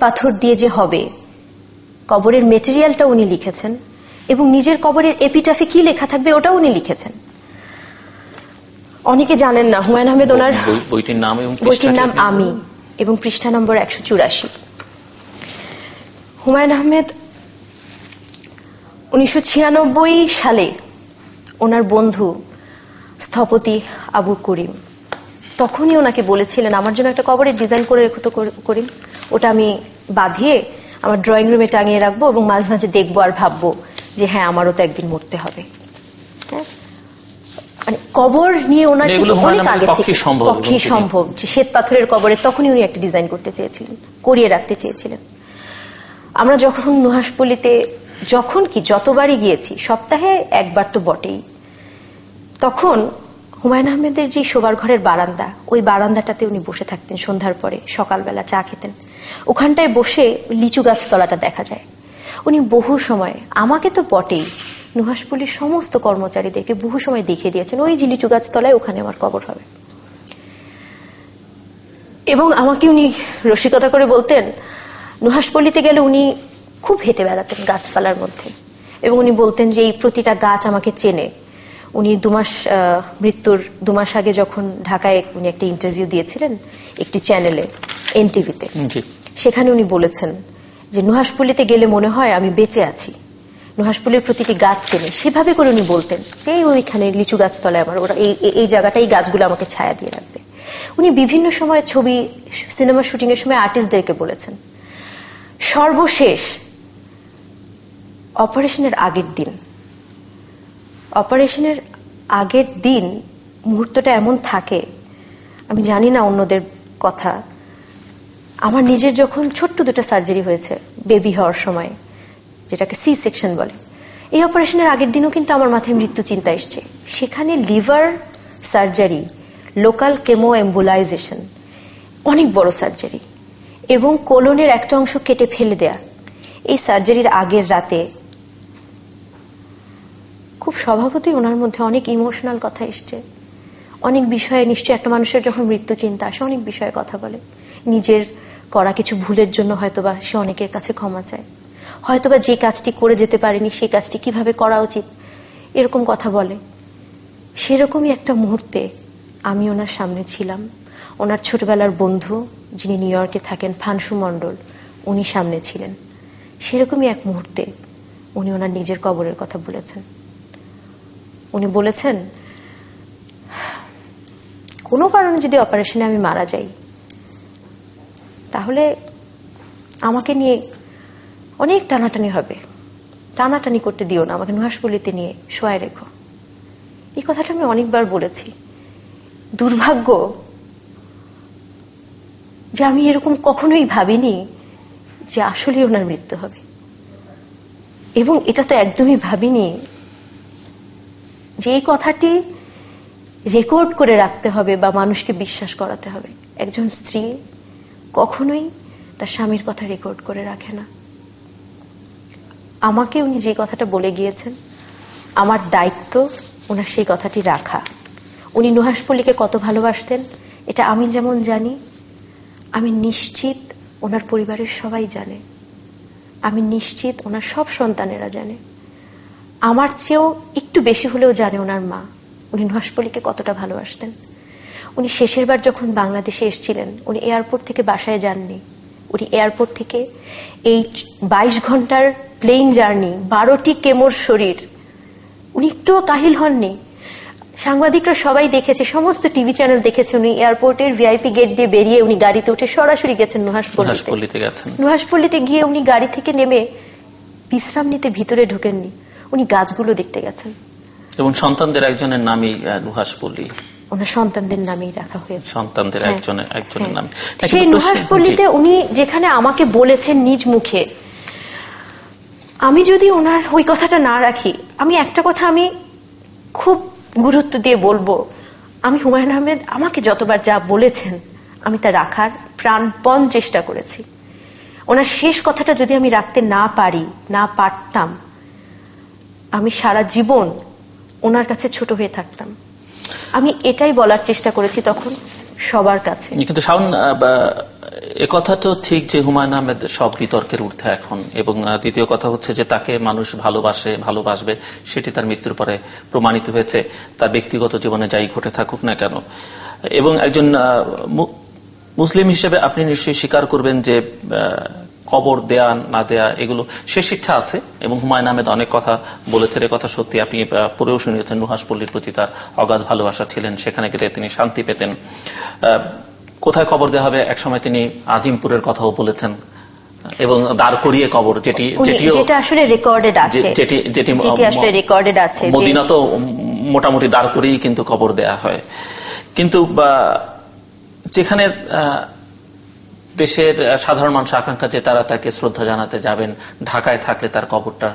পাথর দিয়ে যে হবে, কবরের মেটেরিয়ালটা উনি লিখেছেন এবং নিজের কবরের এপিটাফে কি লেখা থাকবে ওটাও উনি লিখেছেন। অনেকে জানেন না হুমায়ুন আহমেদ ওনার বইটির নাম আমি এবং পৃষ্ঠা নম্বর 184। হুমায়ুন আহমেদ 1996 সালে ওনার বন্ধু স্থপতি আবু করিম তখনই ওনাকে বলেছিলেন আমার জন্য একটা কবরের ডিজাইন করে রেখো তো করিম, ওটা আমি বাঁধিয়ে আমার ড্রয়িং রুমে টাঙিয়ে রাখবো এবং মাঝে মাঝে দেখবো আর ভাববো যে হ্যাঁ আমারও তো একদিন মরতে হবে। হ্যাঁ, মানে কবর নিয়ে ওনার অনেক আগে থেকে পক্ষে সম্ভব যে শ্বেত পাথরের কবরে তখনই উনি একটা ডিজাইন করতে চেয়েছিলেন, করিয়ে রাখতে চেয়েছিলেন। আমরা যখন নুহাশপল্লীতে যতবারই গিয়েছি, সপ্তাহে একবার তো বটেই, তখন হুমায়ুন আহমেদের যে শোবার ঘরের বারান্দা, ওই বারান্দাটাতে উনি বসে থাকতেন সন্ধ্যার পরে, সকালবেলা চা খেতেন, ওখানটায় বসে লিচু গাছ তলাটা দেখা যায়। উনি বহু সময় আমাকে তো বটেই, নুহাশপল্লীর সমস্ত কর্মচারীদেরকে বহু সময় দেখিয়ে দিয়েছেন ওই যে লিচু গাছ তলায় ওখানে আমার কবর হবে। এবং আমাকে উনি রসিকতা করে বলতেন, নুহাশপল্লীতে গেলে উনি খুব হেঁটে বেড়াতেন গাছপালার মধ্যে এবং উনি বলতেন যে এই প্রতিটা গাছ আমাকে চেনে। উনি মৃত্যুর 2 মাস আগে যখন ঢাকায় উনি একটা ইন্টারভিউ দিয়েছিলেন একটি চ্যানেলে, এনটিভিতে, সেখানে উনি বলেছেন যে নুহাশপল্লীতে গেলে মনে হয় আমি বেঁচে আছি, নুহাশপল্লীর প্রতিটি গাছ চেনে। সেভাবে করে উনি বলতেন এই ওইখানে লিচু গাছ তলায় আমার ওরা এই জায়গাটা, এই গাছগুলো আমাকে ছায়া দিয়ে রাখবে। উনি বিভিন্ন সময় সিনেমা শুটিং এর সময় আর্টিস্টদেরকে বলেছেন। সর্বশেষ অপারেশনের আগের দিন মুহূর্তটা এমন থাকে, আমি জানি না অন্যদের কথা, আমার নিজের যখন ছোট্ট 2টা সার্জারি হয়েছে বেবি হওয়ার সময়, যেটাকে সি সেকশন বলে, এই অপারেশনের আগের দিনও কিন্তু আমার মাথায় মৃত্যু চিন্তা এসছে। সেখানে liver surgery, local chemo embolization, অনেক বড় সার্জারি, এবং কোলনের একটা অংশ কেটে ফেলে দেয়া। এই সার্জারির আগের রাতে খুব স্বভাবতই ওনার মধ্যে অনেক ইমোশনাল কথা এসছে। অনেক বিষয়ে নিশ্চয়ই একটা মানুষের যখন মৃত্যু চিন্তা আসে অনেক বিষয়ে কথা বলে, নিজের করা কিছু ভুলের জন্য হয়তোবা সে অনেকের কাছে ক্ষমা চায়, হয়তোবা যে কাজটি করে যেতে পারেনি সেই কাজটি কিভাবে করা উচিত এরকম কথা বলে। সেরকমই একটা মুহূর্তে আমি ওনার সামনে ছিলাম। ওনার ছোটবেলার বন্ধু যিনি নিউ ইয়র্কে থাকেন, ফানসু মণ্ডল, উনি সামনে ছিলেন। সেরকমই এক মুহূর্তে উনি ওনার নিজের কবরের কথা বলেছেন। উনি বলেছেন কোনো কারণে যদি অপারেশনে আমি মারা যাই তাহলে আমাকে নিয়ে অনেক টানাটানি হবে, টানাটানি করতে দিও না, আমাকে নুহাশপল্লীতে নিয়ে শোয়ায় রেখো। এই কথাটা আমি অনেকবার বলেছি। দুর্ভাগ্য যে আমি এরকম কখনোই ভাবিনি যে আসলে ওনার মৃত্যু হবে, এবং এটা তো একদমই ভাবিনি যে এই কথাটি রেকর্ড করে রাখতে হবে বা মানুষকে বিশ্বাস করাতে হবে। একজন স্ত্রী কখনোই তার স্বামীর কথা রেকর্ড করে রাখে না। আমাকে উনি যে কথাটা বলে গিয়েছেন, আমার দায়িত্ব ওনার সেই কথাটি রাখা। উনি নুহাশপল্লীকে কত ভালোবাসতেন এটা আমি যেমন জানি, আমি নিশ্চিত ওনার পরিবারের সবাই জানে, আমি নিশ্চিত ওনার সব সন্তানেরা জানে, আমার চেয়েও একটু বেশি হলেও জানে ওনার মা উনি নুহাশপল্লীকে কতটা ভালোবাসতেন। উনি শেষের বার যখন বাংলাদেশে এসেছিলেন উনি এয়ারপোর্ট থেকে বাসায় যাননি, উনি এয়ারপোর্ট থেকে এই 22 ঘন্টার প্লেন জার্নি, 12টি কেমোর শরীর, উনি একটুও কাহিল হননি। সাংবাদিকরা সবাই দেখেছে, সমস্ত টিভি চ্যানেল দেখেছে, উনি এয়ারপোর্টের ভিআইপি গেট দিয়ে বেরিয়ে উনি গাড়িতে উঠে সরাসরি গেছেন নুহাশপল্লীতে গিয়ে উনি গাড়ি থেকে নেমে বিশ্রাম নিতে ভিতরে ঢোকেননি, উনি গাছগুলো দেখতে গেছেন। এবং সন্তানদের একজনের নামই নুহাশপল্লী, ওনার সন্তানদের নামেই রাখা হয়েছে, সন্তানদের একজনের নাম। সেই নুহাশপল্লীতে উনি যেখানে আমাকে বলেছেন নিজ মুখে, আমি যদি ওনার ওই কথাটা না রাখি, আমি একটা কথা আমি খুব গুরুত্ব দিয়ে বলবো, আমি হুমায়ুন আহমেদ আমাকে যতবার যা বলেছেন আমি তা রাখার প্রাণপণ চেষ্টা করেছি। ওনার শেষ কথাটা যদি আমি রাখতে না পারতাম, আমি সারা জীবন ওনার কাছে ছোট হয়ে থাকতাম। আমি এটাই বলার চেষ্টা করেছি তখন সবার কাছে। কিন্তু শাওন, একথা তো ঠিক যে হুমায়ুন আহমেদ সব বিতর্কের ঊর্ধ্বে এখন, এবং দ্বিতীয় কথা হচ্ছে যে তাকে মানুষ ভালোবাসবে সেটি তার মৃত্যুর পরে প্রমাণিত হয়েছে, তার ব্যক্তিগত জীবনে যাই ঘটে থাকুক না কেন। এবং একজন মুসলিম হিসেবে আপনি নিশ্চয়ই স্বীকার করবেন যে কবর দেয়া না দেয়া এগুলো শেষ ইচ্ছা আছে, এবং হুমায়ুন আহমেদ অনেক কথা বলেছেন, এ কথা সত্যি। আপনি পড়েও শুনিয়েছেন নুহাশপল্লীর প্রতি তার অগাধ ভালোবাসা ছিলেন, সেখানে গেলে তিনি শান্তি পেতেন। কোথায় কবর দেওয়া হবে একসময় তিনি আজিমপুরের কথাও বলেছেন, এবং দাঁড় করিয়ে কবর, যেটা আসলে রেকর্ডেড আছে। মদিনা তো মোটামুটি দাঁড় করিয়েই কিন্তু কবর দেয়া হয়। কিন্তু যেখানে দেশের সাধারণ মানুষ আকাঙ্ক্ষা যে তারা তাকে শ্রদ্ধা জানাতে যাবেন, ঢাকায় থাকলে তার কবরটা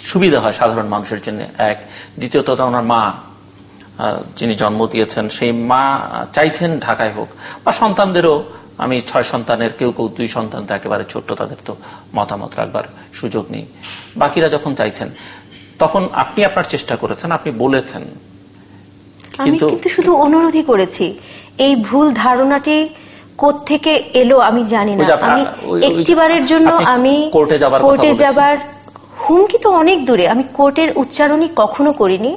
সুবিধা হয় সাধারণ মানুষের জন্য, এক। দ্বিতীয়ত ওনার মা যিনি জন্ম দিয়েছেন, সেই মা চাইছেন ঢাকায় হোক, বা সন্তানদেরও, আমি 6 সন্তানের কেউ 2 সন্তান তো একেবারে ছোট্ট, তাদের তো মতামত রাখবার সুযোগ নেই। বাকিরা যখন চাইছেন তখন আপনি আপনার চেষ্টা করেছেন, আপনি বলেছেন, কিন্তু শুধু অনুরোধই করেছি। এই ভুল ধারণাটি কোত্থেকে এলো আমি জানি না। আমি একটিবারের জন্য আমি কোর্টে যাবার হুমকি তো অনেক দূরে, আমি কোর্টের উচ্চারণই কখনো করিনি।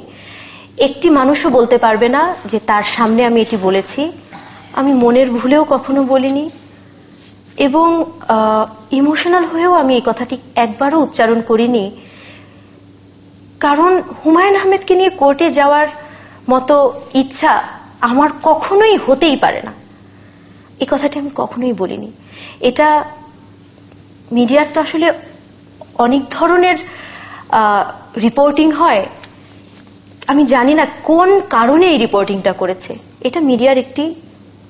একটি মানুষও বলতে পারবে না যে তার সামনে আমি এটি বলেছি। আমি মনের ভুলেও কখনো বলিনি, এবং ইমোশনাল হয়েও আমি এই কথাটি একবারও উচ্চারণ করিনি। কারণ হুমায়ুন আহমেদকে নিয়ে কোর্টে যাওয়ার মতো ইচ্ছা আমার কখনোই হতেই পারে না, এই কথাটি আমি কখনোই বলিনি। এটা মিডিয়ার তো আসলে অনেক ধরনের রিপোর্টিং হয়, আমি জানি না কোন কারণে এই রিপোর্টিংটা করেছে। এটা মিডিয়ার একটি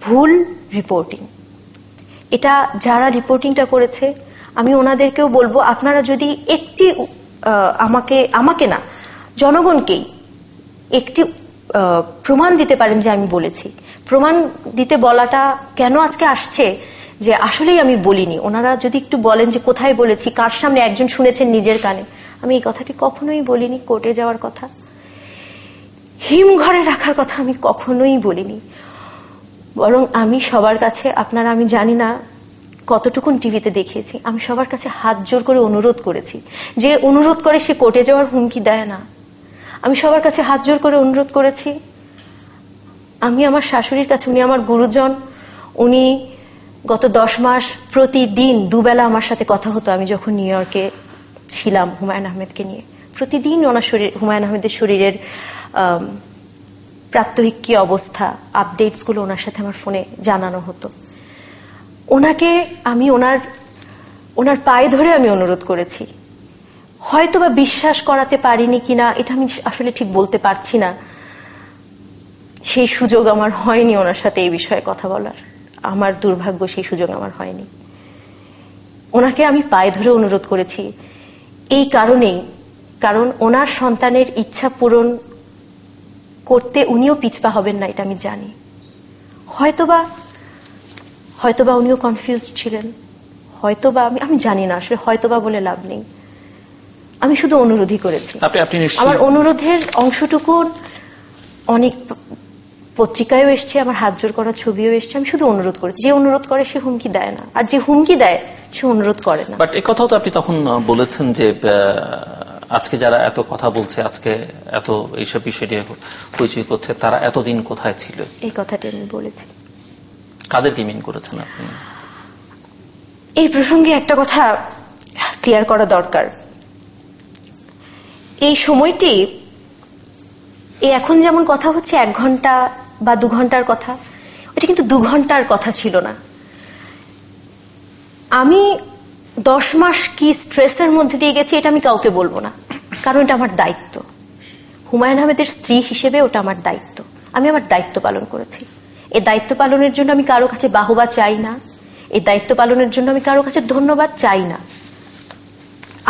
ভুল রিপোর্টিং। এটা যারা রিপোর্টিংটা করেছে আমি ওনাদেরকেও বলবো, আপনারা যদি একটি আমাকে না, জনগণকেই একটি প্রমাণ দিতে পারেন যে আমি বলেছি। প্রমাণ দিতে বলাটা কেন আজকে আসছে যে আসলেই আমি বলিনি, ওনারা যদি একটু বলেন যে কোথায় বলেছি, কার সামনে, একজন শুনেছেন নিজের কানে। আমি এই কথাটি কখনোই বলিনি, কোর্টে যাওয়ার কথা, হিমঘরে রাখার কথা আমি কখনোই বলিনি। বরং আমি সবার কাছে, আপনারা, আমি জানি না কতটুকুন টিভিতে দেখিয়েছি, আমি সবার কাছে হাত জোর করে অনুরোধ করেছি। যে অনুরোধ করে সে কোর্টে যাওয়ার হুমকি দেয় না। আমি সবার কাছে হাত জোর করে অনুরোধ করেছি। আমি আমার শাশুড়ির কাছে, উনি আমার গুরুজন, উনি গত 10 মাস প্রতিদিন 2 বেলা আমার সাথে কথা হতো। আমি যখন নিউ ইয়র্কে ছিলাম হুমায়ুন আহমেদকে নিয়ে, প্রতিদিন ওনার হুমায়ুন আহমেদের শরীরের প্রাত্যহিক কি অবস্থা, আপডেটস গুলো ওনার সাথে আমার ফোনে জানানো হতো। ওনাকে আমি ওনার পায়ে ধরে আমি অনুরোধ করেছি। হয়তো বা বিশ্বাস করাতে পারিনি কিনা এটা আমি আসলে ঠিক বলতে পারছি না, সেই সুযোগ আমার হয়নি ওনার সাথে এই বিষয়ে কথা বলার। আমার দুর্ভাগ্য, সেই সুযোগ আমার হয়নি। ওনাকে আমি পায়ে ধরে অনুরোধ করেছি এই কারণেই, কারণ ওনার সন্তানের ইচ্ছা পূরণ করতে উনিও পিছপা হবেন না, এটা আমি জানি। হয়তোবা উনিও কনফিউজড ছিলেন, হয়তোবা আমি জানি না, আসলে হয়তোবা বলে লাভ নেই। আমি শুধু অনুরোধই করেছি। আমার অনুরোধের অংশটুকু অনেক পত্রিকায়ও এসছে, আমার হাত জোর করা ছবিও এসছে। আমি শুধু অনুরোধ করেছি। যে অনুরোধ করে সে হুমকি দেয় না, আর যে হুমকি দেয় সে অনুরোধ করে না। বাট এই কথাও তো আপনি তখন বলেছেন যে আজকে যারা এত কথা বলছে, আজকে এত এইসব বিষয় নিয়ে পরিচয় করছে, তারা এতদিন কোথায় ছিল? এই কথাটি আমি বলেছি। কাদেরকে মিন করেছেন আপনি? এই প্রসঙ্গে একটা কথা ক্লিয়ার করা দরকার। এই সময়টি, এখন যেমন কথা হচ্ছে 1 ঘন্টা বা 2 ঘন্টার কথা, এটা কিন্তু 2 ঘন্টার কথা ছিল না। আমি 10 মাস কি স্ট্রেসের মধ্যে দিয়ে গেছি এটা আমি কাউকে বলবো না, কারণ এটা আমার দায়িত্ব। হুমায়ুন আহমেদের স্ত্রী হিসেবে ওটা আমার দায়িত্ব। আমি আমার দায়িত্ব পালন করেছি। এই দায়িত্ব পালনের জন্য আমি কারো কাছে বাহবা চাই না, এই দায়িত্ব পালনের জন্য আমি কারো কাছে ধন্যবাদ চাই না,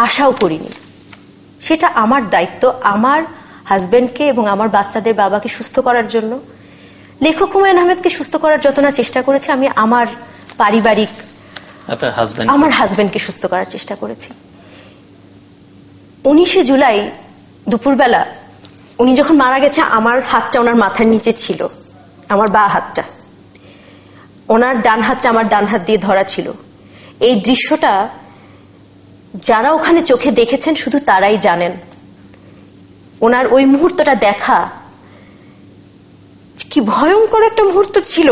আশাও করিনি। সেটা আমার দায়িত্ব, আমার হাজবেন্ডকে এবং আমার বাচ্চাদের বাবাকে সুস্থ করার জন্য। লেখক হুমায়ুন আহমেদকে সুস্থ করার যত না চেষ্টা করেছি, আমি আমার পারিবারিক, আমার হাজবেন্ডকে সুস্থ করার চেষ্টা করেছি। 19শে জুলাই দুপুরবেলা উনি যখন মারা গেছে, আমার হাতটা ওনার মাথার নিচে ছিল, আমার বাঁ হাতটা। ওনার ডান হাতটা আমার ডান হাত দিয়ে ধরা ছিল। এই দৃশ্যটা যারা ওখানে চোখে দেখেছেন শুধু তারাই জানেন। ওনার ওই মুহূর্তটা দেখা কি ভয়ঙ্কর একটা মুহূর্ত ছিল।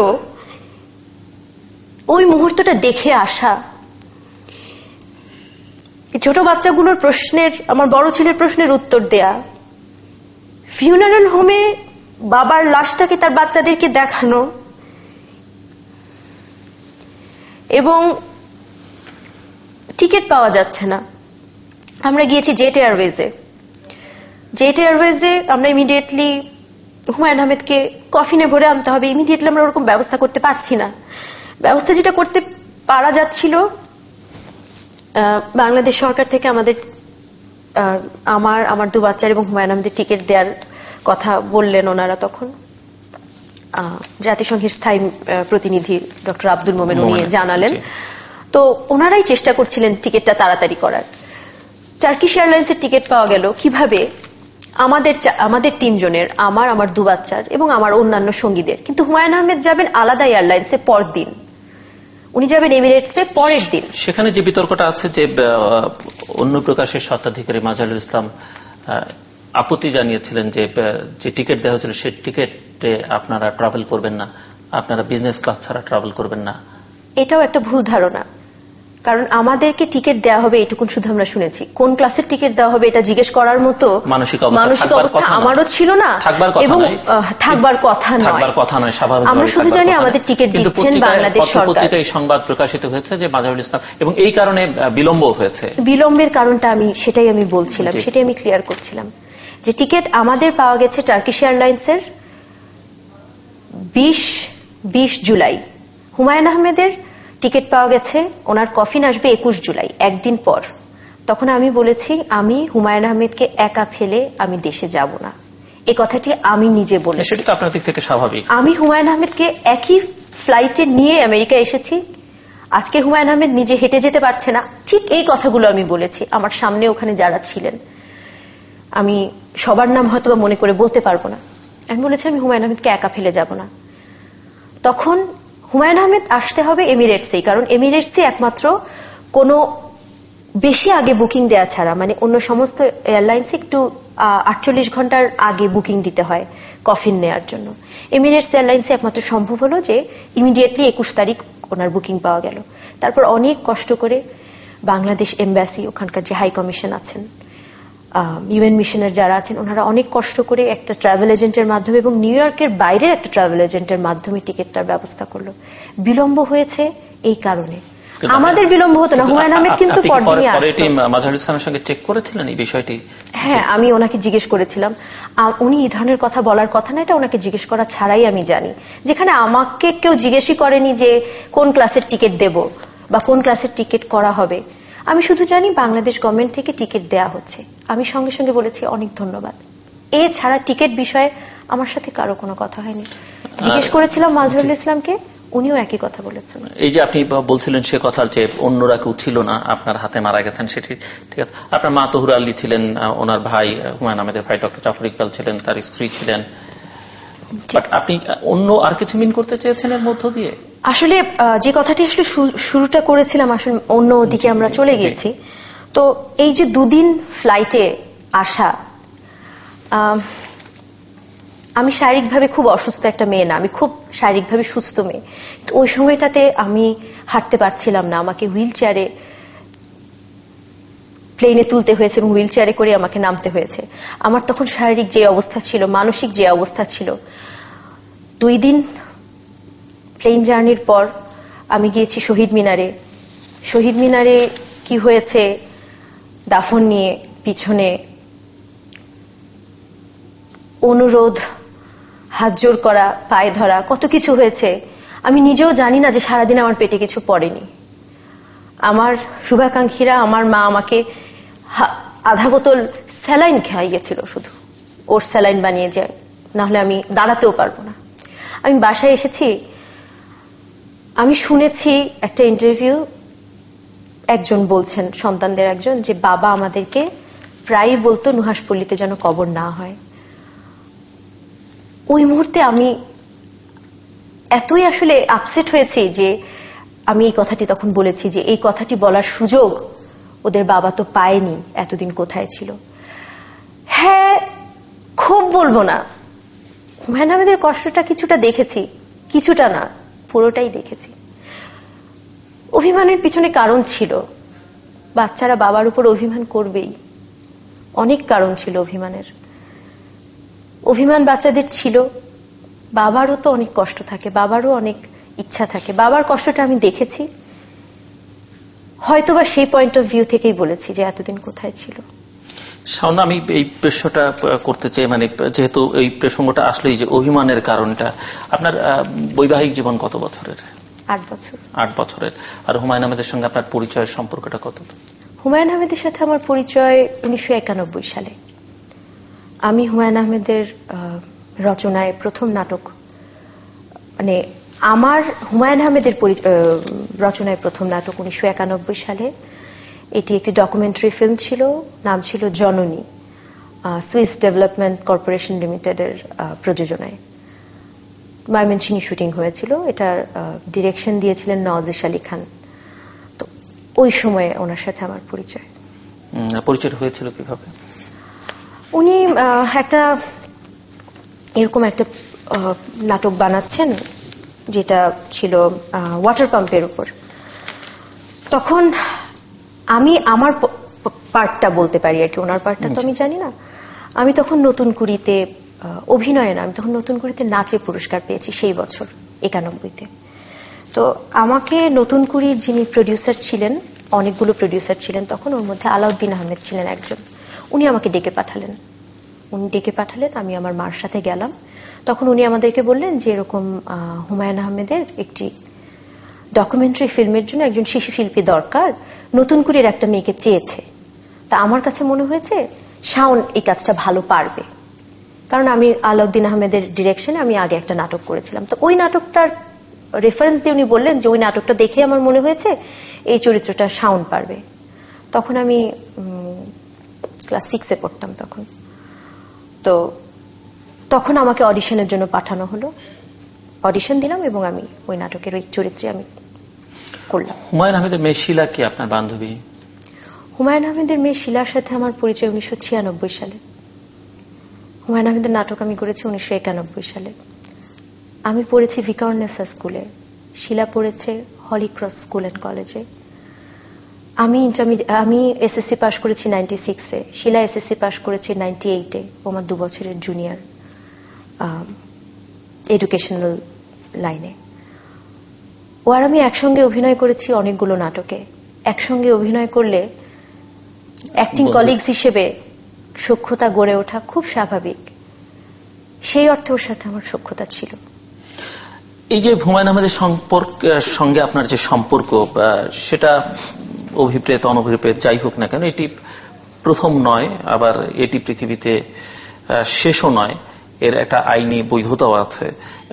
ওই মুহূর্তটা দেখে আসা, ছোট বাচ্চাগুলোর প্রশ্নের, আমার বড় ছেলের প্রশ্নের উত্তর দেয়া, ফিউনারাল হোমে বাবার লাশটাকে তার বাচ্চাদেরকে দেখানো, এবং টিকিট পাওয়া যাচ্ছে না। আমরা গিয়েছি জেট এয়ারওয়েজে। জেট এয়ারওয়েজে আমরা ইমিডিয়েটলি হুমায়ুন আহমেদকে কফিনে ভরে আনতে হবে, ইমিডিয়েটলি আমরা ওরকম ব্যবস্থা করতে পারছি না। ব্যবস্থা যেটা করতে পারা যাচ্ছিল, বাংলাদেশ সরকার থেকে আমাদের আমার দু বাচ্চার এবং হুমায়ুন আহমেদের টিকিট দেওয়ার কথা বললেন ওনারা। তখন জাতিসংঘের স্থায়ী প্রতিনিধি ডক্টর আব্দুল মোমেন উনি জানালেন। তো ওনারাই চেষ্টা করছিলেন টিকিটটা তাড়াতাড়ি করার। টার্কিশ এয়ারলাইন্সের টিকিট পাওয়া গেল কিভাবে? আমাদের তিনজনের, আমার দু বাচ্চার এবং আমার অন্যান্য সঙ্গীদের। কিন্তু হুমায়ুন আহমেদ যাবেন আলাদা এয়ারলাইন্সে পরদিন, উনি যাবেন এমিরেটসে পরের দিন। সেখানে যে বিতর্কটা আছে যে অন্য প্রকাশের স্বত্বাধিকারী মাজহারুল ইসলাম আপত্তি জানিয়েছিলেন যে টিকিট দেওয়া হয়েছিল সে টিকিটে আপনারা ট্রাভেল করবেন না, আপনারা বিজনেস ক্লাস ছাড়া ট্রাভেল করবেন না। এটাও একটা ভুল ধারণা, কারণ আমাদেরকে টিকিট দেওয়া হবে এটুকুন শুধু আমরা শুনেছি। কোন ক্লাসের টিকিট দেওয়া হবে এটা জিজ্ঞেস করার মতো মানসিক অবস্থা আমারও ছিল না, এবং থাকবার কথা নয়। স্বাভাবিক আমরা শুধু জানি আমাদের টিকিট দিচ্ছেন বাংলাদেশ সরকার। পত্রিকায় সংবাদ প্রকাশিত হয়েছে যে মাজহারুল ইসলাম, এবং এই কারণে বিলম্ব হয়েছে। বিলম্বের কারণটা সেটাই আমি বলছিলাম, সেটাই আমি ক্লিয়ার করছিলাম যে টিকিট আমাদের পাওয়া গেছে টার্কিশ এয়ারলাইন্সের 20 জুলাই। হুমায়ুন আহমেদের টিকিট পাওয়া গেছে, ওনার কফিন আসবে 21 জুলাই, একদিন পর। তখন আমি বলেছি আমি হুমায়ুন আহমেদকে একা ফেলে আমি দেশে যাব না, এই কথাটি আমি নিজে বলেছি। সেটা আপনার দিক থেকে স্বাভাবিক। আমি হুমায়ুন আহমেদকে একই ফ্লাইটে নিয়ে আমেরিকা এসেছি। আজকে হুমায়ুন আহমেদ নিজে হেঁটে যেতে পারছে না, ঠিক এই কথাগুলো আমি বলেছি। আমার সামনে ওখানে যারা ছিলেন, আমি সবার নাম হয়তো মনে করে বলতে পারবো না, আমি বলেছি আমি হুমায়ুন আহমেদকে একা ফেলে যাব না। তখন হুমায়ুন আহমেদ আসতে হবে এমিরেটসেই, কারণ এমিরেটসে একমাত্র কোনো বেশি আগে বুকিং দেওয়া ছাড়া, মানে অন্য সমস্ত এয়ারলাইন্সে একটু 48 ঘন্টার আগে বুকিং দিতে হয় কফিন নেওয়ার জন্য। এমিরেটস এয়ারলাইন্সে একমাত্র সম্ভব হলো যে ইমিডিয়েটলি 21 তারিখ ওনার বুকিং পাওয়া গেল। তারপর অনেক কষ্ট করে বাংলাদেশ এমবাসি, ওখানকার যে হাই কমিশন আছেন, ইউএন মিশনের যারা আছেন, ওনারা অনেক কষ্ট করে একটা ট্রাভেল এজেন্টের মাধ্যমে এবং নিউ ইয়র্কের বাইরের একটা ট্রাভেল এজেন্টের মাধ্যমে টিকিটটার ব্যবস্থা করলো। বিলম্ব হয়েছে এই কারণে, আমাদের বিলম্ব হতো না। হুমায়ুন আহমেদ কিন্তু পরদিনই আসতো। মাজহারুল ইসলামের সঙ্গে চেক করেছিলেন এই বিষয়টি? হ্যাঁ, আমি ওনাকে জিজ্ঞেস করেছিলাম। উনি এই ধরনের কথা বলার কথা না, এটা ওনাকে জিজ্ঞেস করা ছাড়াই আমি জানি। যেখানে আমাকে কেউ জিজ্ঞেসই করেনি যে কোন ক্লাসের টিকিট দেব বা কোন ক্লাসের টিকিট করা হবে, আমি শুধু জানি বাংলাদেশ গভর্নমেন্ট থেকে টিকিট দেয়া হচ্ছে। আমি সঙ্গে সঙ্গে বলেছি অনেক ধন্যবাদ। এছাড়া টিকিট বিষয়ে আমার সাথে কারো কোনো কথা হয়নি। জিজ্ঞেস করেছিলাম মাজহারুল ইসলামকে, উনিও একই কথা বলেছেন। এই যে আপনি বলছিলেন সে কথার যে অন্যরা কেউ ছিল না, আপনার হাতে মারা গেছেন, সেটি ঠিক আছে। আপনার মা তহুরা আলী ছিলেন, ওনার ভাই হুমায়ুন আহমেদের ভাই ডক্টর জাফর ইকবাল ছিলেন, তার স্ত্রী ছিলেন। আপনি অন্য আর কিছু মিন করতে চেয়েছেন এর মধ্য দিয়ে? আসলে যে কথাটি আসলে শুরুটা করেছিলাম, আসলে অন্য দিকে আমরা চলে গেছি। তো এই যে দুদিন ফ্লাইটে আসা, আমি শারীরিকভাবে খুব অসুস্থ একটা মেয়ে না, আমি খুব শারীরিকভাবে সুস্থ মেয়ে। তো ওই সময়টাতে আমি হাঁটতে পারছিলাম না, আমাকে হুইল চেয়ারে প্লেনে তুলতে হয়েছে এবং হুইল চেয়ারে করে আমাকে নামতে হয়েছে। আমার তখন শারীরিক যে অবস্থা ছিল, মানসিক যে অবস্থা ছিল, 2 দিন প্লেন জার্নির পর আমি গিয়েছি শহীদ মিনারে। শহীদ মিনারে কি হয়েছে, দাফন নিয়ে পিছনে অনুরোধ, হাত জোর করা, পায়ে ধরা, কত কিছু হয়েছে। আমি নিজেও জানি না যে সারাদিন আমার পেটে কিছু পড়েনি। আমার শুভাকাঙ্ক্ষীরা, আমার মা আমাকে আধা বোতল স্যালাইন খাইয়েছিল, শুধু ওর স্যালাইন বানিয়ে যায়, নাহলে আমি দাঁড়াতেও পারবো না। আমি বাসায় এসেছি, আমি শুনেছি একটা ইন্টারভিউ, একজন বলছেন, সন্তানদের একজন, যে বাবা আমাদেরকে প্রায়ই বলতো নুহাসপল্লীতে যেন কবর না হয়। ওই মুহূর্তে আমি এতই আসলে আপসেট হয়েছি যে আমি এই কথাটি তখন বলেছি যে এই কথাটি বলার সুযোগ ওদের বাবা তো পায়নি, এতদিন কোথায় ছিল। হ্যাঁ, খুব বলবো না, হুমায়ুন আহমেদের কষ্টটা কিছুটা দেখেছি, কিছুটা না পুরোটাই দেখেছি। অভিমানের পিছনে কারণ ছিল, বাচ্চারা বাবার উপর অভিমান করবেই, অনেক কারণ ছিল অভিমানের। অভিমান বাচ্চাদের ছিল, বাবারও তো অনেক কষ্ট থাকে, বাবারও অনেক ইচ্ছা থাকে, বাবার কষ্টটা আমি দেখেছি। হয়তোবা সেই পয়েন্ট অফ ভিউ থেকেই বলেছি যে এতদিন কোথায় ছিল। শাওন, আমি এই প্রশ্নটা করতে চাই, মানে যেহেতু এই প্রসঙ্গটা আসলেই যে অভিমানের কারণটা, আপনার বৈবাহিক জীবন কত বছরের? 8 বছর। 8 বছরের। আর হুমায়ুন আহমেদের সঙ্গে আপনার পরিচয়ের সম্পর্কটা কত? হুমায়ুন আহমেদের সাথে আমার পরিচয় 1991 সালে। আমি হুমায়ুন আহমেদের রচনায় প্রথম নাটক, মানে আমার হুমায়ুন আহমেদের রচনায় প্রথম নাটক 1991 সালে। এটি একটি ডকুমেন্টারি ফিল্ম ছিল, নাম ছিল জননী, সুইস ডেভেলপমেন্ট কর্পোরেশন লিমিটেডের প্রযোজনায় ময়মনসিংহে শুটিং হয়েছিল। এটার ডিরেকশন দিয়েছিলেন নওয়াজিশ আলী খান। তো ওই সময়ে ওনার সাথে আমার পরিচয় হয়েছিল কিভাবে? উনি এরকম একটা নাটক বানাচ্ছেন যেটা ছিল ওয়াটার পাম্পের উপর। তখন আমি আমার পার্টটা বলতে পারি আর কি, ওনার পার্টটা তো আমি জানি না। আমি তখন নতুন কুড়িতে অভিনয়ে না, আমি তখন নতুন কুড়িতে নাচে পুরস্কার পেয়েছি সেই বছর 91-তে। তো আমাকে নতুন কুড়ির যিনি প্রডিউসার ছিলেন, অনেকগুলো প্রডিউসার ছিলেন তখন, ওর মধ্যে আলাউদ্দিন আহমেদ ছিলেন একজন। উনি আমাকে ডেকে পাঠালেন, আমি আমার মার সাথে গেলাম। তখন উনি আমাদেরকে বললেন যে এরকম হুমায়ুন আহমেদের একটি ডকুমেন্টারি ফিল্মের জন্য একজন শিশু শিল্পী দরকার, নতুন কুড়ির একটা মেয়েকে চেয়েছে। তা আমার কাছে মনে হয়েছে শাওন এই কাজটা ভালো পারবে, কারণ আমি আলাউদ্দিন আহমেদের ডিরেকশনে আমি আগে একটা নাটক করেছিলাম। তো ওই নাটকটার রেফারেন্স দিয়ে উনি বললেন যে ওই নাটকটা দেখে আমার মনে হয়েছে এই চরিত্রটা শাওন পারবে। তখন আমি ক্লাস 6-এ পড়তাম তখন। তো তখন আমাকে অডিশনের জন্য পাঠানো হলো, অডিশন দিলাম এবং আমি ওই নাটকের ওই চরিত্রে আমি করলাম। হুমায়ুন আহমেদের মেয়ে শিলা কি আপনার বান্ধবী? হুমায়ুন আহমেদের মেয়ে শিলার সাথে আমার পরিচয় 1996 সালে। হুমায়ুন আহমেদের নাটক আমি করেছি 1991 সালে। আমি পড়েছি ভিকারনেসা স্কুলে, শিলা পড়েছে হলিক্রস স্কুল অ্যান্ড কলেজে। আমি এসএসসি পাশ করেছি 96-এ, শিলা এসএসসি পাশ করেছে 98-এ। ও আমার 2 বছরের জুনিয়র এডুকেশনাল লাইনে। ও আর আমি একসঙ্গে অভিনয় করেছি অনেকগুলো নাটকে। একসঙ্গে অভিনয় করলে অ্যাক্টিং কলিগস হিসেবে সখ্যতা গড়ে ওঠা খুব স্বাভাবিক, সেই অর্থে ওর সাথে আমার সখ্যতা ছিল। এই যে হুমায়ুন আহমেদের সঙ্গে আপনার যে সম্পর্ক, সেটা অভিপ্রেত অনভিপ্রেত যাই হোক না কেন, এটি প্রথম নয়, আবার এটি পৃথিবীতে শেষও নয়। এর একটা আইনি বৈধতাও আছে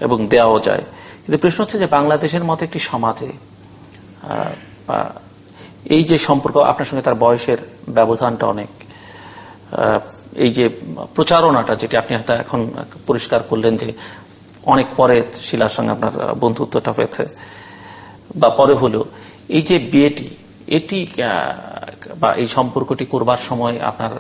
এবং দেওয়াও যায়। কিন্তু প্রশ্ন হচ্ছে যে বাংলাদেশের মতো একটি সমাজে এই যে সম্পর্ক, আপনার সঙ্গে তার বয়সের ব্যবধানটা অনেক, এই যে প্রচারণাটা যেটি আপনি হয়তো এখন পরিষ্কার করলেন যে অনেক পরে শিলার সঙ্গে আপনার বন্ধুত্বটা হয়েছে বা পরে হলেও, এই যে বিয়েটি, এটি বা এই সম্পর্কটি করবার সময় আপনার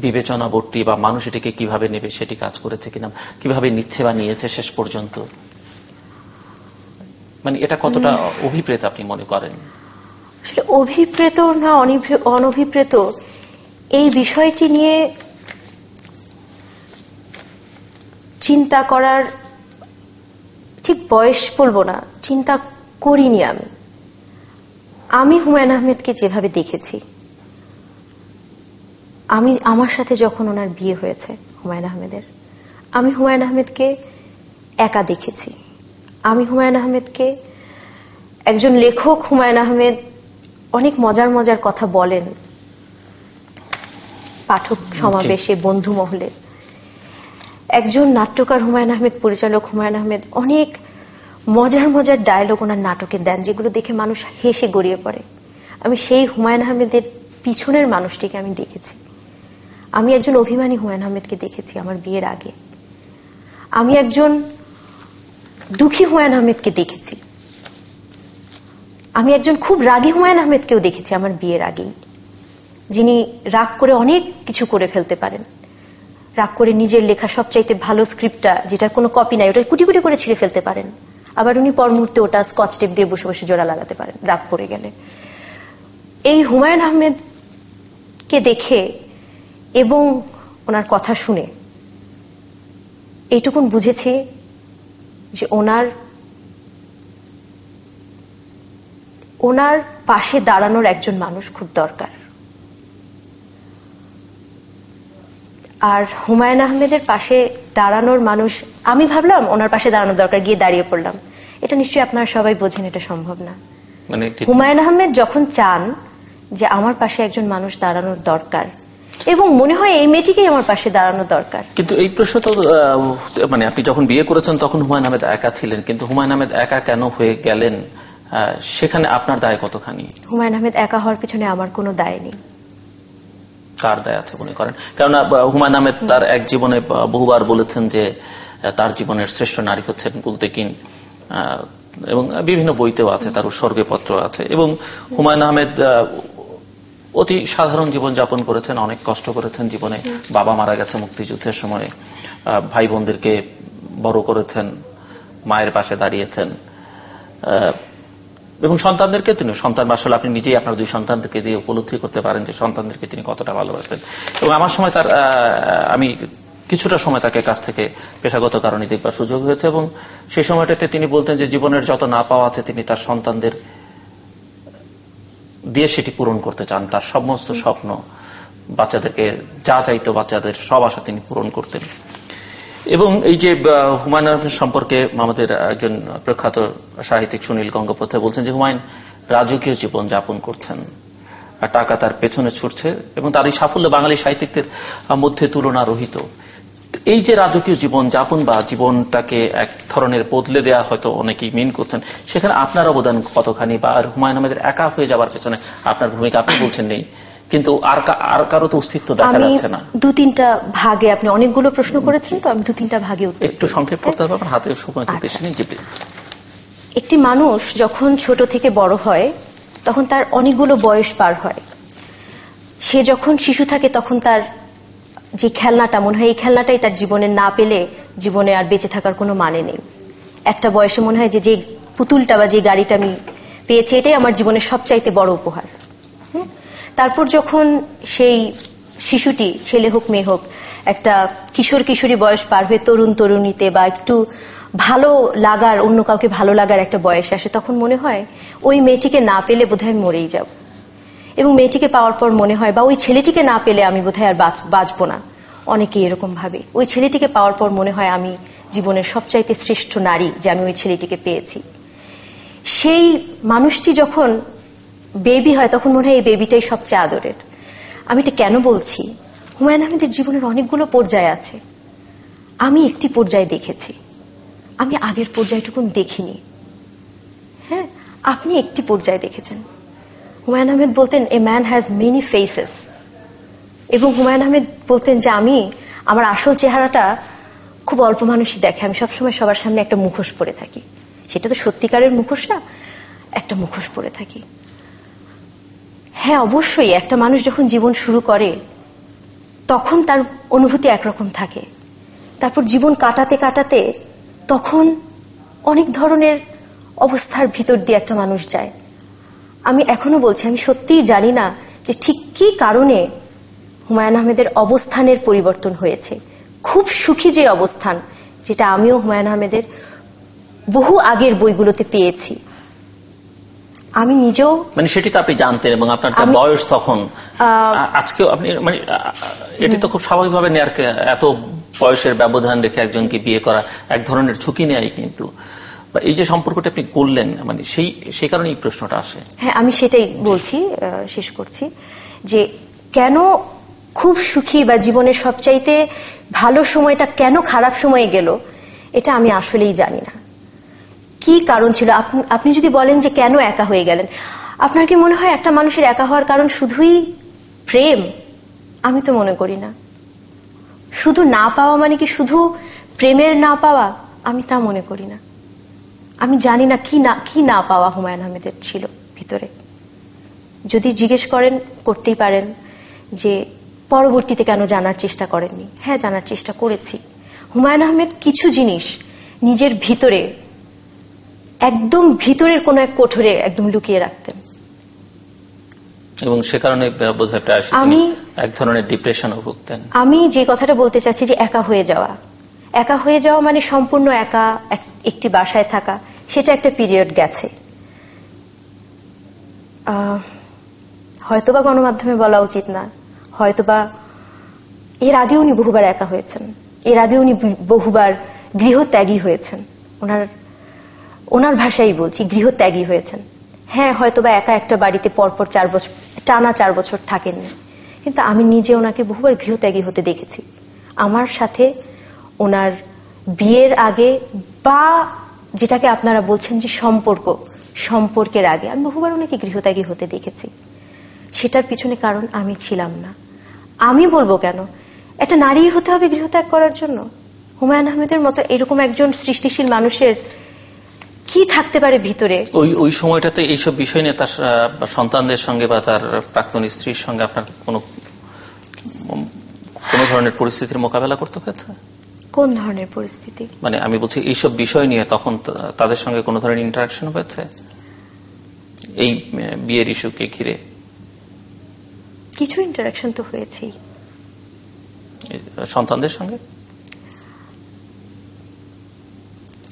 বিবেচনা বোধটি বা মানুষ এটিকে কিভাবে নেবে সেটি কাজ করেছে কিনা, কিভাবে নিচ্ছে বা নিয়েছে শেষ পর্যন্ত, মানে এটা কতটা অভিপ্রেত আপনি মনে করেন? আসলে অভিপ্রেত না অনভিপ্রেত এই বিষয়টি নিয়ে চিন্তা করার ঠিক বয়স বলবো না, চিন্তা করিনি আমি হুমায়ুন আহমেদকে যেভাবে দেখেছি, আমার সাথে যখন ওনার বিয়ে হয়েছে হুমায়ুন আহমেদের, আমি হুমায়ুন আহমেদকে একা দেখেছি। আমি হুমায়ুন আহমেদকে, একজন লেখক হুমায়ুন আহমেদ অনেক মজার মজার কথা বলেন পাঠক সমাবেশে, বন্ধু মহলে। একজন নাট্যকার হুমায়ুন আহমেদ, পরিচালক হুমায়ুন আহমেদ অনেক মজার মজার ডায়লগ ওনার নাটকে দেন, যেগুলো দেখে মানুষ হেসে গড়িয়ে পড়ে। আমি সেই হুমায়ুন আহমেদের পিছনের মানুষটিকে আমি দেখেছি। আমি একজন অভিমানী হুমায়ুন আহমেদকে দেখেছি আমার বিয়ের আগে। আমি একজন দুঃখী হুমায়ুন আহমেদকে দেখেছি, আমি একজন খুব রাগী হুমায়ুন আহমেদকেও দেখেছি আমার বিয়ের আগেই, যিনি রাগ করে অনেক কিছু করে ফেলতে পারেন। রাগ করে নিজের লেখা সবচাইতে ভালো স্ক্রিপ্টটা, যেটার কোনো কপি নাই, ওটা কুটি কুটি করে ছিঁড়ে ফেলতে পারেন। আবার উনি পর মুহূর্তে ওটা স্কচ টেপ দিয়ে বসে বসে জোড়া লাগাতে পারেন রাগ পড়ে গেলে। এই হুমায়ুন আহমেদকে দেখে এবং ওনার কথা শুনে এইটুকুন বুঝেছি যে ওনার পাশে দাঁড়ানোর একজন মানুষ খুব দরকার। আর হুমায়ুন আহমেদের পাশে দাঁড়ানোর মানুষ, আমি ভাবলাম ওনার পাশে দাঁড়ানোর দরকার, গিয়ে দাঁড়িয়ে পড়লাম। এটা নিশ্চয়ই আপনারা সবাই বোঝেন এটা সম্ভব না। মানে হুমায়ুন আহমেদ যখন চান যে আমার পাশে একজন মানুষ দাঁড়ানোর দরকার, এবং মনে হয় এই মেয়েটিকেই আমার পাশে দাঁড়ানো দরকার। কিন্তু এই প্রশ্ন তো মানে আপনি যখন বিয়ে করেছেন তখন হুমায়ুন আহমেদ একা ছিলেন, কিন্তু হুমায়ুন আহমেদ একা কেন হয়ে গেলেন, সেখানে আপনার দায় কতখানি? হুমায়ুন আহমেদ একা হওয়ার পিছনে আমার কোনো দায় নেই। কার দায় আছে মনে করেন? কেননা হুমায়ুন আহমেদ তার এক জীবনে বহুবার বলেছেন যে তার জীবনের শ্রেষ্ঠ নারী হচ্ছেন কুলতেকিন, এবং বিভিন্ন বইতেও আছে, তার উৎসর্গে পত্র আছে। এবং হুমায়ুন আহমেদ অতি সাধারণ জীবন যাপন করেছেন, অনেক কষ্ট করেছেন জীবনে। বাবা মারা গেছে মুক্তিযুদ্ধের সময়, ভাই বোনদেরকে বড় করেছেন, মায়ের পাশে দাঁড়িয়েছেন, এবং সন্তানদেরকে তিনি, সন্তান আসলে আপনি নিজেই আপনার দুই সন্তানদেরকে দিয়ে উপলব্ধি করতে পারেন যে সন্তানদেরকে তিনি কতটা ভালোবাসতেন। এবং আমার সময় আমি কিছুটা সময় তাকে কাছ থেকে পেশাগত কারণে দেখবার সুযোগ হয়েছে, এবং সেই সময়টাতে তিনি বলতেন যে জীবনের যত না পাওয়া আছে তিনি তার সন্তানদের দিয়ে সেটি পূরণ করতে চান। তার সমস্ত স্বপ্ন, বাচ্চাদেরকে যা চাইতো বাচ্চাদের সব আশা তিনি পূরণ করতেন। এবং এই যে হুমায়ুন আহমেদ সম্পর্কে আমাদের একজন প্রখ্যাত সাহিত্যিক সুনীল গঙ্গোপাধ্যায় বলছেন যে হুমায়ুন রাজকীয় জীবন যাপন করছেন, টাকা তার পেছনে ছুটছে, এবং তার এই সাফল্য বাঙালি সাহিত্যিকদের মধ্যে তুলনা রহিত। এই যে রাজকীয় জীবন যাপন বা জীবনটাকে এক ধরনের বদলে দেওয়া হয়তো অনেকেই মেন করছেন, সেখানে আপনার অবদান কতখানি, বা হুমায়ুন আহমেদের একা হয়ে যাবার পেছনে আপনার ভূমিকা? আপনি বলছেন নেই, কিন্তু আর কারো তো অস্তিত্ব দেখা যাচ্ছে না। দু তিনটা ভাগে, আপনি অনেকগুলো প্রশ্ন করেছেন তো আমি দু তিনটা ভাগে উত্তর একটু সংক্ষেপ করতে হবে, আমার হাতে সময় খুব বেশি নেই। একটি মানুষ যখন ছোট থেকে বড় হয় তখন তার অনেকগুলো বয়স পার হয়। সে যখন শিশু থাকে তখন তার যে খেলনাটা মনে হয় এই খেলনাটাই তার জীবনে না পেলে জীবনে আর বেঁচে থাকার কোনো মানে নেই। একটা বয়সে মনে হয় যে পুতুলটা বা যে গাড়িটা আমি পেয়েছি এটাই আমার জীবনের সবচাইতে বড় উপহার। তারপর যখন সেই শিশুটি, ছেলে হোক মেয়ে হোক, একটা কিশোর কিশোরী বয়স পার হয়ে তরুণ তরুণীতে বা একটু ভালো লাগার, অন্য কাউকে ভালো লাগার একটা বয়সে আসে, তখন মনে হয় ওই মেয়েটিকে না পেলে বোধহয় আমি মরেই যাব। এবং মেয়েটিকে পাওয়ার পর মনে হয়, বা ওই ছেলেটিকে না পেলে আমি বোধহয় আর বাঁচবো না। অনেকেই এরকম ভাবে। ওই ছেলেটিকে পাওয়ার পর মনে হয় আমি জীবনের সবচাইতে শ্রেষ্ঠ নারী, যে আমি ওই ছেলেটিকে পেয়েছি। সেই মানুষটি যখন বেবি হয় তখন মনে হয় এই বেবিটাই সবচেয়ে আদরের। আমি এটা কেন বলছি? হুমায়ুন আহমেদের জীবনের অনেকগুলো পর্যায় আছে, আমি একটি পর্যায়ে দেখেছি, আমি আগের পর্যায়টুকুন দেখিনি। হ্যাঁ, আপনি একটি পর্যায়ে দেখেছেন। হুমায়ুন আহমেদ বলতেন a man has many faces, এবং হুমায়ুন আহমেদ বলতেন যে আমার আসল চেহারাটা খুব অল্প মানুষই দেখে, আমি সবসময় সবার সামনে একটা মুখোশ পরে থাকি। সেটা তো সত্যিকারের মুখোশ না, একটা মুখোশ পরে থাকি। হ্যাঁ, অবশ্যই একটা মানুষ যখন জীবন শুরু করে তখন তার অনুভূতি একরকম থাকে, তারপর জীবন কাটাতে কাটাতে তখন অনেক ধরনের অবস্থার ভিতর দিয়ে একটা মানুষ যায়। আমি এখনো বলছি, আমি সত্যিই জানি না যে ঠিক কী কারণে হুমায়ুন আহমেদের অবস্থানের পরিবর্তন হয়েছে। খুব সুখী যে অবস্থান, যেটা আমিও হুমায়ুন আহমেদের বহু আগের বইগুলোতে পেয়েছি, আমি নিজেও, মানে সেটি তো আপনি জানতেন, এবং আপনার যা বয়স তখন, আজকেও আপনি, মানে এটি তো খুব স্বাভাবিকভাবে নেয়ার, এত বয়সের ব্যবধান রেখে একজনকে বিয়ে করা এক ধরনের ঝুঁকি নেয়, কিন্তু এই যে সম্পর্কটা আপনি করলেন, মানে সেই কারণে এই প্রশ্নটা আসে। হ্যাঁ, আমি সেটাই বলছি, শেষ করছি, যে কেন খুব সুখী বা জীবনের সবচাইতে ভালো সময়টা কেন খারাপ সময়ে গেল, এটা আমি আসলেই জানি না কি কারণ ছিল। আপনি যদি বলেন যে কেন একা হয়ে গেলেন, আপনার কি মনে হয় একটা মানুষের একা হওয়ার কারণ শুধুই প্রেম? আমি তো মনে করি না। শুধু না পাওয়া মানে কি শুধু প্রেমের না পাওয়া? আমি তা মনে করি না। আমি জানি না কি না পাওয়া হুমায়ুন আহমেদের ছিল ভিতরে। যদি জিজ্ঞেস করেন, করতেই পারেন যে পরবর্তীতে কেন জানার চেষ্টা করেননি। হ্যাঁ, জানার চেষ্টা করেছি। হুমায়ুন আহমেদ কিছু জিনিস নিজের ভিতরে, একদম ভিতরের কোন এক কোঠরে একদম লুকিয়ে রাখতেন, এবং সে কারণে বোধহয় প্রায় আমি এক ধরনের ডিপ্রেশনও ভুগতেন। আমি যে কথাটা বলতে চাচ্ছি যে একা হয়ে যাওয়া মানে সম্পূর্ণ একা একটি বাসায় থাকা, সেটা একটা পিরিয়ড গেছে। হয়তোবা গণমাধ্যমে বলা উচিত না, হয়তোবা এর আগে উনি বহুবার একা হয়েছেন, এর আগে উনি বহুবার গৃহত্যাগী হয়েছেন। ওনার ভাষাই বলছি, গৃহত্যাগী হয়েছেন। হ্যাঁ, হয়তোবা একা একটা বাড়িতে পরপর 4 বছর, টানা 4 বছর থাকেননি, কিন্তু আমি নিজে ওনাকে বহুবার গৃহত্যাগী হতে দেখেছি। আমার সাথে ওনার বিয়ের আগে, বা যেটাকে আপনারা বলছেন যে সম্পর্কের আগে, আমি বহুবার ওনাকে গৃহত্যাগী হতে দেখেছি। সেটার পিছনে কারণ আমি ছিলাম না। আমি বলবো কেন, একটা নারী হতে হবে গৃহত্যাগ করার জন্য? হুমায়ুন আহমেদের মতো এরকম একজন সৃষ্টিশীল মানুষের কি থাকতে পারে ভিতরে? ওই সময়টাতে এইসব বিষয় নিয়ে তার সন্তানদের সঙ্গে বা তার প্রাক্তন স্ত্রীর সঙ্গে আপনার কোনো ধরনের পরিস্থিতির মোকাবেলা করতে হয়েছে? কোন ধরনের পরিস্থিতি? মানে আমি বলছি এইসব বিষয় নিয়ে তখন তাদের সঙ্গে কোনো ধরনের ইন্টারাকশন হয়েছে এই বিয়ের ইস্যুকে ঘিরে? কিছু ইন্টারাকশন তো হয়েছেই। সন্তানদের সঙ্গে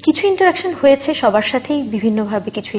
কিছু ইন্টারাকশন হয়েছে, সবার সাথেই বিভিন্নভাবে কিছু